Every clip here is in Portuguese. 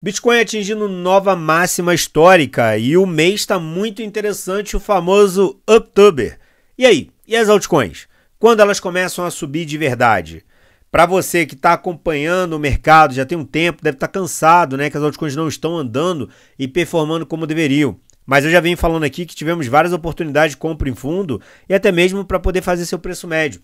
Bitcoin atingindo nova máxima histórica e o mês está muito interessante, o famoso Uptober. E aí, e as altcoins? Quando elas começam a subir de verdade? Para você que está acompanhando o mercado já tem um tempo, deve estar cansado, né, que as altcoins não estão andando e performando como deveriam. Mas eu já venho falando aqui que tivemos várias oportunidades de compra em fundo e até mesmo para poder fazer seu preço médio.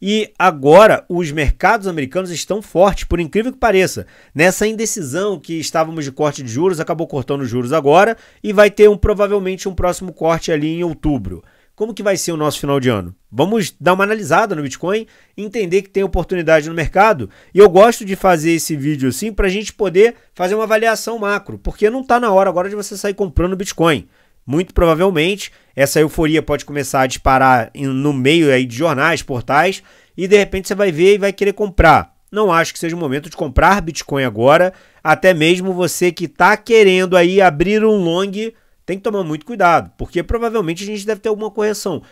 E agora os mercados americanos estão fortes, por incrível que pareça. Nessa indecisão que estávamos de corte de juros, acabou cortando os juros agora e vai ter provavelmente um próximo corte ali em outubro. Como que vai ser o nosso final de ano? Vamos dar uma analisada no Bitcoin, entender que tem oportunidade no mercado. E eu gosto de fazer esse vídeo assim para a gente poder fazer uma avaliação macro, porque não está na hora agora de você sair comprando Bitcoin. Muito provavelmente, essa euforia pode começar a disparar no meio aí de jornais, portais, e de repente você vai ver e vai querer comprar. Não acho que seja o momento de comprar Bitcoin agora, até mesmo você que está querendo aí abrir um long, tem que tomar muito cuidado, porque provavelmente a gente deve ter alguma correção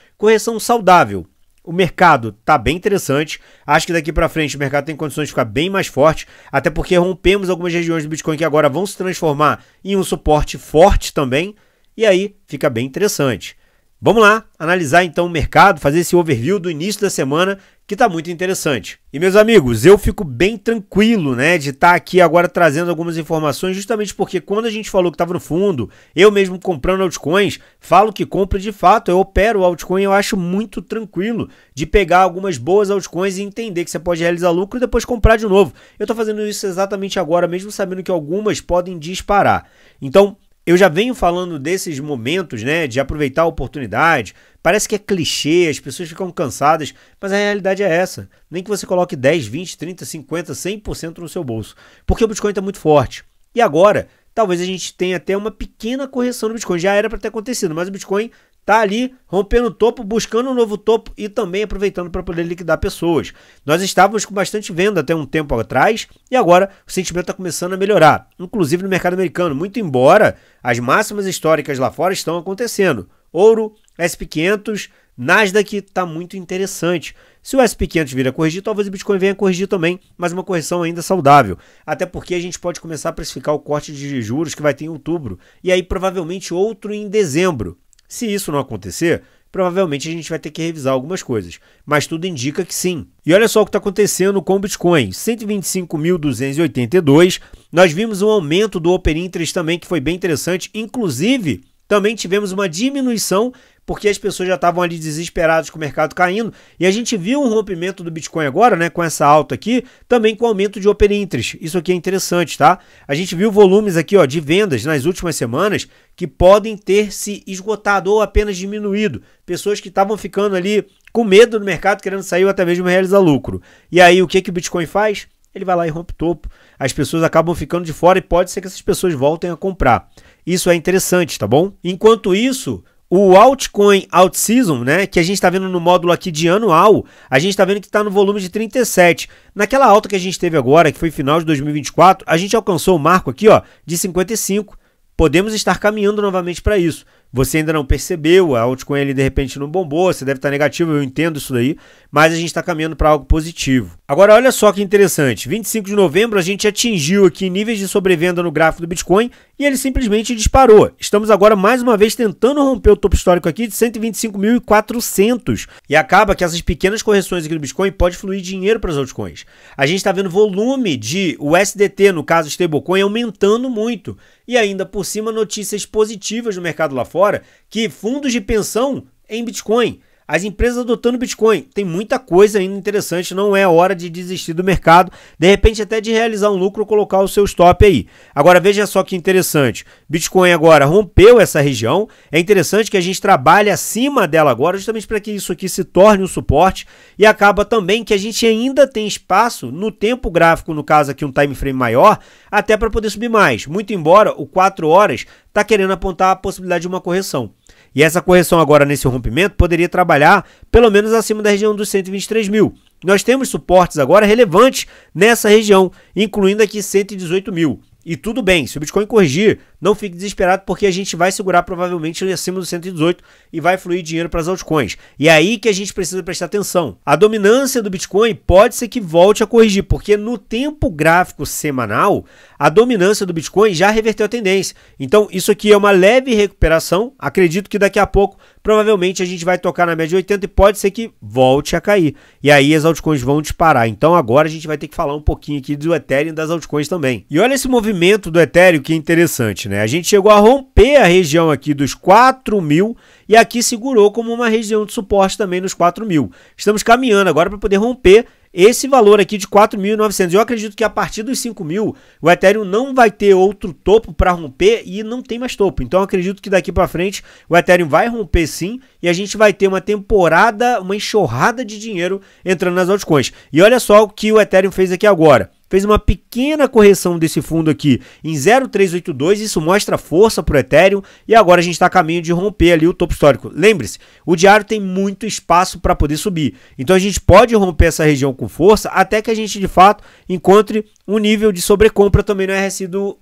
saudável. O mercado está bem interessante, acho que daqui para frente o mercado tem condições de ficar bem mais forte, até porque rompemos algumas regiões do Bitcoin que agora vão se transformar em um suporte forte também, e aí fica bem interessante. Vamos lá, analisar então o mercado, fazer esse overview do início da semana, que está muito interessante. E meus amigos, eu fico bem tranquilo, né, de estar aqui agora trazendo algumas informações, justamente porque quando a gente falou que estava no fundo, eu mesmo comprando altcoins, falo que compro de fato, eu opero o altcoin, eu acho muito tranquilo de pegar algumas boas altcoins e entender que você pode realizar lucro e depois comprar de novo. Eu estou fazendo isso exatamente agora, mesmo sabendo que algumas podem disparar. Então, eu já venho falando desses momentos, né, de aproveitar a oportunidade. Parece que é clichê, as pessoas ficam cansadas, mas a realidade é essa. Nem que você coloque 10, 20, 30, 50, 100% no seu bolso, porque o Bitcoin está muito forte. E agora, talvez a gente tenha até uma pequena correção no Bitcoin. Já era para ter acontecido, mas o Bitcoin está ali rompendo o topo, buscando um novo topo e também aproveitando para poder liquidar pessoas. Nós estávamos com bastante venda até um tempo atrás e agora o sentimento está começando a melhorar, inclusive no mercado americano, muito embora as máximas históricas lá fora estão acontecendo. Ouro, SP500, Nasdaq está muito interessante. Se o SP500 vir a corrigir, talvez o Bitcoin venha a corrigir também, mas uma correção ainda saudável. Até porque a gente pode começar a precificar o corte de juros que vai ter em outubro e aí provavelmente outro em dezembro. Se isso não acontecer, provavelmente a gente vai ter que revisar algumas coisas, mas tudo indica que sim. E olha só o que está acontecendo com o Bitcoin, 125.282, nós vimos um aumento do Open Interest também que foi bem interessante, inclusive também tivemos uma diminuição porque as pessoas já estavam ali desesperadas com o mercado caindo e a gente viu um rompimento do Bitcoin agora, né, com essa alta aqui, também com aumento de Open Interest. Isso aqui é interessante, tá? A gente viu volumes aqui, ó, de vendas nas últimas semanas que podem ter se esgotado ou apenas diminuído. Pessoas que estavam ficando ali com medo do mercado, querendo sair ou até mesmo realizar lucro. E aí o que o Bitcoin faz? Ele vai lá e rompe o topo. As pessoas acabam ficando de fora e pode ser que essas pessoas voltem a comprar. Isso é interessante, tá bom? Enquanto isso, o altcoin out-season, né, que a gente está vendo no módulo aqui de anual, a gente está vendo que está no volume de 37. Naquela alta que a gente teve agora, que foi final de 2024, a gente alcançou o marco aqui, ó, de 55. Podemos estar caminhando novamente para isso. Você ainda não percebeu, a altcoin ali de repente não bombou, você deve estar negativo, eu entendo isso daí, mas a gente está caminhando para algo positivo. Agora olha só que interessante, 25 de novembro a gente atingiu aqui níveis de sobrevenda no gráfico do Bitcoin e ele simplesmente disparou. Estamos agora mais uma vez tentando romper o topo histórico aqui de 125.400 e acaba que essas pequenas correções aqui do Bitcoin pode fluir dinheiro para as altcoins. A gente está vendo volume de USDT, no caso stablecoin, aumentando muito e ainda por cima notícias positivas no mercado lá fora, que fundos de pensão em Bitcoin, as empresas adotando Bitcoin, tem muita coisa ainda interessante, não é hora de desistir do mercado, de repente até de realizar um lucro ou colocar o seu stop aí. Agora veja só que interessante, Bitcoin agora rompeu essa região, é interessante que a gente trabalhe acima dela agora, justamente para que isso aqui se torne um suporte e acaba também que a gente ainda tem espaço no tempo gráfico, no caso aqui um time frame maior, até para poder subir mais, muito embora o 4 horas está querendo apontar a possibilidade de uma correção. E essa correção agora nesse rompimento poderia trabalhar pelo menos acima da região dos 123 mil. Nós temos suportes agora relevantes nessa região, incluindo aqui 118 mil. E tudo bem, se o Bitcoin corrigir, não fique desesperado porque a gente vai segurar provavelmente acima do 118 e vai fluir dinheiro para as altcoins. E é aí que a gente precisa prestar atenção. A dominância do Bitcoin pode ser que volte a corrigir, porque no tempo gráfico semanal, a dominância do Bitcoin já reverteu a tendência. Então isso aqui é uma leve recuperação, acredito que daqui a pouco provavelmente a gente vai tocar na média de 80 e pode ser que volte a cair. E aí as altcoins vão disparar. Então agora a gente vai ter que falar um pouquinho aqui do Ethereum e das altcoins também. E olha esse movimento do Ethereum que é interessante, né? A gente chegou a romper a região aqui dos 4.000 e aqui segurou como uma região de suporte também nos 4.000. Estamos caminhando agora para poder romper esse valor aqui de 4.900. Eu acredito que a partir dos 5.000 o Ethereum não vai ter outro topo para romper e não tem mais topo. Então eu acredito que daqui para frente o Ethereum vai romper sim e a gente vai ter uma temporada, uma enxurrada de dinheiro entrando nas altcoins. E olha só o que o Ethereum fez aqui agora. Fez uma pequena correção desse fundo aqui em 0,382, isso mostra força para o Ethereum e agora a gente está a caminho de romper ali o topo histórico. Lembre-se, o diário tem muito espaço para poder subir, então a gente pode romper essa região com força até que a gente de fato encontre um nível de sobrecompra também no RSI do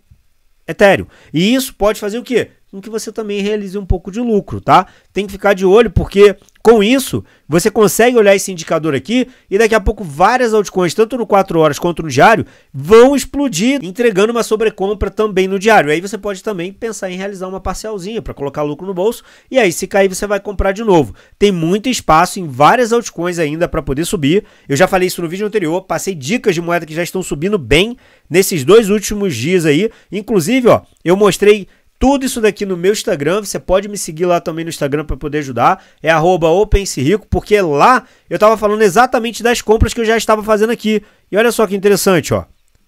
Ethereum. E isso pode fazer o quê? Com que você também realize um pouco de lucro, tá? Tem que ficar de olho porque com isso você consegue olhar esse indicador aqui e daqui a pouco várias altcoins, tanto no 4 horas quanto no diário, vão explodir, entregando uma sobrecompra também no diário. Aí você pode também pensar em realizar uma parcialzinha para colocar lucro no bolso e aí se cair você vai comprar de novo. Tem muito espaço em várias altcoins ainda para poder subir. Eu já falei isso no vídeo anterior, passei dicas de moeda que já estão subindo bem nesses 2 últimos dias aí. Inclusive, ó, eu mostrei tudo isso daqui no meu Instagram, você pode me seguir lá também no Instagram para poder ajudar, é @openserico, porque lá eu estava falando exatamente das compras que eu já estava fazendo aqui. E olha só que interessante, ó.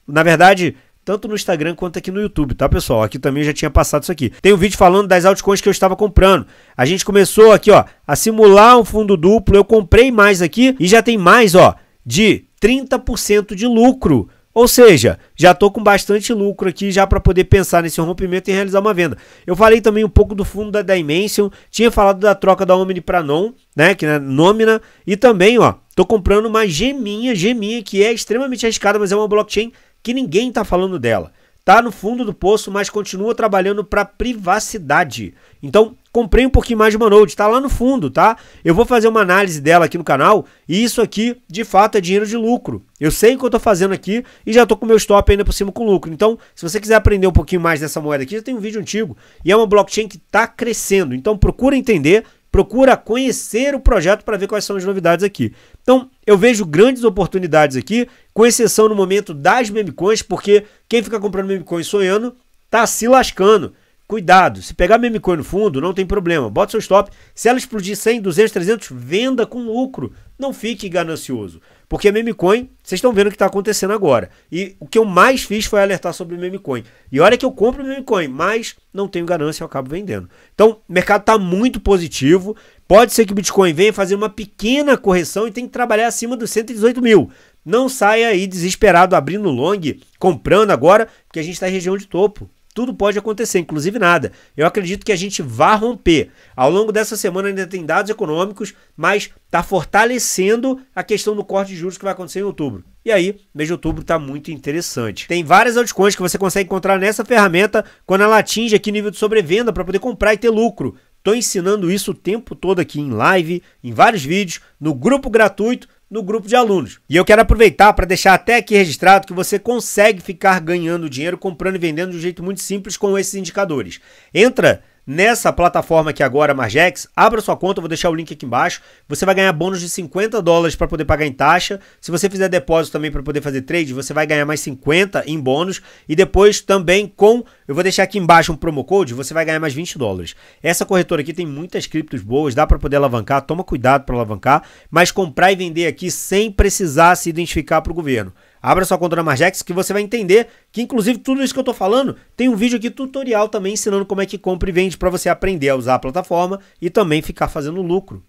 Na verdade, tanto no Instagram quanto aqui no YouTube, tá, pessoal? Aqui também eu já tinha passado isso aqui. Tem um vídeo falando das altcoins que eu estava comprando. A gente começou aqui, ó, a simular um fundo duplo, eu comprei mais aqui e já tem mais, ó, de 30% de lucro. Ou seja, já estou com bastante lucro aqui já para poder pensar nesse rompimento e realizar uma venda. Eu falei também um pouco do fundo da Dimension, tinha falado da troca da Omni para Non, né, que é Nomina, e também, ó, tô comprando uma geminha que é extremamente arriscada, mas é uma blockchain que ninguém está falando dela. Tá no fundo do poço, mas continua trabalhando para privacidade. Então, comprei um pouquinho mais de uma Node, tá lá no fundo, tá? Eu vou fazer uma análise dela aqui no canal e isso aqui, de fato, é dinheiro de lucro. Eu sei o que eu tô fazendo aqui e já tô com o meu stop ainda por cima com lucro. Então, se você quiser aprender um pouquinho mais dessa moeda aqui, já tem um vídeo antigo e é uma blockchain que tá crescendo. Então, procura entender, procura conhecer o projeto para ver quais são as novidades aqui. Então, eu vejo grandes oportunidades aqui, com exceção no momento das memecoins, porque quem fica comprando memecoin sonhando tá se lascando. Cuidado, se pegar memecoin no fundo, não tem problema, bota seu stop. Se ela explodir 100, 200, 300, venda com lucro. Não fique ganancioso, porque a memecoin, vocês estão vendo o que está acontecendo agora. E o que eu mais fiz foi alertar sobre o memecoin. E olha que eu compro memecoin, mas não tenho ganância, eu acabo vendendo. Então, o mercado está muito positivo. Pode ser que o Bitcoin venha fazer uma pequena correção e tem que trabalhar acima dos 118 mil. Não saia aí desesperado abrindo long, comprando agora, porque a gente está em região de topo. Tudo pode acontecer, inclusive nada. Eu acredito que a gente vai romper. Ao longo dessa semana ainda tem dados econômicos, mas está fortalecendo a questão do corte de juros que vai acontecer em outubro. E aí, mês de outubro está muito interessante. Tem várias altcoins que você consegue encontrar nessa ferramenta quando ela atinge aqui nível de sobrevenda para poder comprar e ter lucro. Estou ensinando isso o tempo todo aqui em live, em vários vídeos, no grupo gratuito, no grupo de alunos. E eu quero aproveitar para deixar até aqui registrado que você consegue ficar ganhando dinheiro comprando e vendendo de um jeito muito simples com esses indicadores. Entra nessa plataforma aqui agora, Margex, abra sua conta, eu vou deixar o link aqui embaixo. Você vai ganhar bônus de $50 para poder pagar em taxa. Se você fizer depósito também para poder fazer trade, você vai ganhar mais 50 em bônus. E depois também eu vou deixar aqui embaixo um promo code, você vai ganhar mais $20. Essa corretora aqui tem muitas criptos boas, dá para poder alavancar, toma cuidado para alavancar, mas comprar e vender aqui sem precisar se identificar para o governo. Abra sua conta na Margex que você vai entender que, inclusive, tudo isso que eu estou falando, tem um vídeo aqui tutorial também ensinando como é que compra e vende para você aprender a usar a plataforma e também ficar fazendo lucro.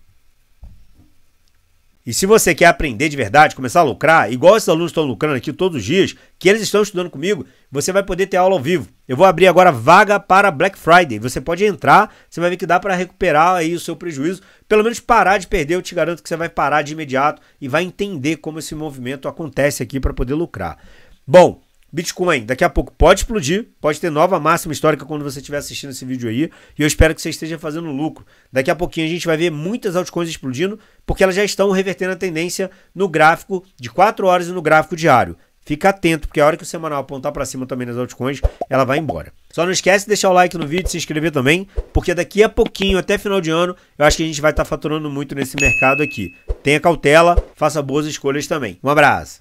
E se você quer aprender de verdade, começar a lucrar, igual esses alunos estão lucrando aqui todos os dias, que eles estão estudando comigo, você vai poder ter aula ao vivo. Eu vou abrir agora vaga para Black Friday. Você pode entrar, você vai ver que dá para recuperar aí o seu prejuízo, pelo menos parar de perder. Eu te garanto que você vai parar de imediato e vai entender como esse movimento acontece aqui para poder lucrar. Bom, Bitcoin, daqui a pouco pode explodir, pode ter nova máxima histórica quando você estiver assistindo esse vídeo aí, e eu espero que você esteja fazendo lucro. Daqui a pouquinho a gente vai ver muitas altcoins explodindo, porque elas já estão revertendo a tendência no gráfico de 4 horas e no gráfico diário. Fica atento, porque a hora que o semanal apontar para cima também nas altcoins, ela vai embora. Só não esquece de deixar o like no vídeo, se inscrever também, porque daqui a pouquinho, até final de ano, eu acho que a gente vai estar faturando muito nesse mercado aqui. Tenha cautela, faça boas escolhas também. Um abraço!